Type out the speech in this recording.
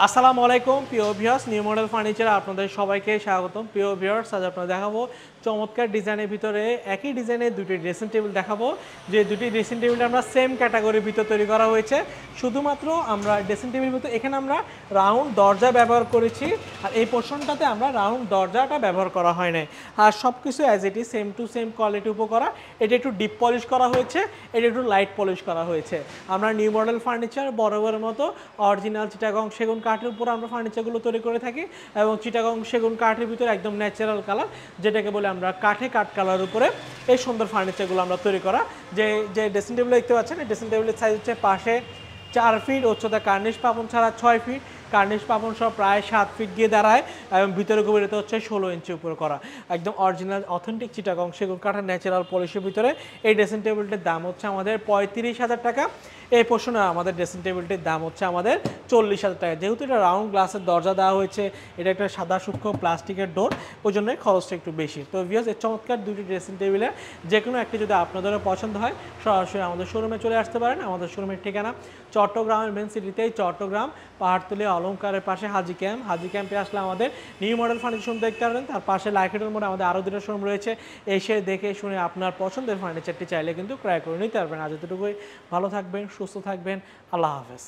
আসসালামু আলাইকুম প্রিয় ভিউয়ার্স, নিউ মডেল ফার্নিচারে আপনাদের সবাইকে স্বাগতম। প্রিয় ভিউয়ার্স, আজ আপনাদের দেখাবো চমৎকার ডিজাইনের ভিতরে একই ডিজাইনের দুটি ড্রেসিং টেবিল দেখাবো। যে দুটি ড্রেসিং টেবিলটা আমরা সেম ক্যাটাগরির ভিতর তৈরি করা হয়েছে। শুধুমাত্র আমরা ড্রেসিং টেবিল ভিতরে এখানে আমরা রাউন্ড দরজা ব্যবহার করেছি, আর এই পোর্শনটাতে আমরা রাউন্ড দরজাটা ব্যবহার করা হয় নাই। আর সব কিছু as it is same to same quality উপকরা। এটা একটু ডিপ পলিশ করা হয়েছে, এটা একটু লাইট পলিশ করা হয়েছে। আমরা নিউ মডেল ফার্নিচার বরাবরের মতো অরিজিনাল চিটাগং সেগুন কাঠের উপর আমরা ফার্নিচারগুলো তৈরি করে থাকি, এবং চিটাগং সেগুন কাঠের ভিতরে একদম ন্যাচারাল কালার, যেটাকে বলে আমরা কাঠে কাঠ কালার উপরে এই সুন্দর ফার্নিচারগুলো আমরা তৈরি করা। যে যে ড্রেসিং টেবিল দেখতে পাচ্ছেন, এই ড্রেসিং টেবিলের সাইজ হচ্ছে পাশে 4 ফিট, উচ্চতা কার্নিশ পাপন ছাড়া 6 ফিট, কার্নিশ পাপন সহ প্রায় 7 ফিট গিয়ে দাঁড়ায়, এবং ভিতরে গভীরতা হচ্ছে 16 ইঞ্চি উপরে করা। একদম অরিজিনাল অথেন্টিক চিটাগং সেগুন কাঠের ন্যাচারাল পলিশের ভিতরে এই ড্রেসিং টেবিলটির দাম হচ্ছে আমাদের 35,000 টাকা। এই পোর্শনে আমাদের ড্রেসিং টেবিলটির দাম হচ্ছে আমাদের 40,000 টাকা। যেহেতু এটা রাউন্ড গ্লাসের দরজা দেওয়া হয়েছে, এটা একটা সাদা সূক্ষ্ম প্লাস্টিকের ডোর, ওই জন্য খরচটা একটু বেশি। তো ভিউয়ার্স, এই চমৎকার দুটি ড্রেসিং টেবিলের যে কোনো একটি যদি আপনাদেরও পছন্দ হয়, সরাসরি আমাদের শোরুমে চলে আসতে পারেন। আমাদের শোরুমের ঠিকানা চট্টগ্রামের মেন সিটিতেই, চট্টগ্রাম পাহাড়তলী অলংকারের পাশে হাজি ক্যাম্প। হাজি ক্যাম্পে আসলে আমাদের নিউ মডেল ফার্নিচার দেখতে পারবেন। তার পাশে লাইকেটের মোড়ে আমাদের আরও দুটো শোরুম রয়েছে। এসে দেখে শুনে আপনার পছন্দের ফার্নিচারটি চাইলে কিন্তু ক্রয় করে নিতে পারবেন। আজ এতটুকুই, ভালো থাকবেন, সুস্থ থাকবেন, আল্লাহ হাফেজ।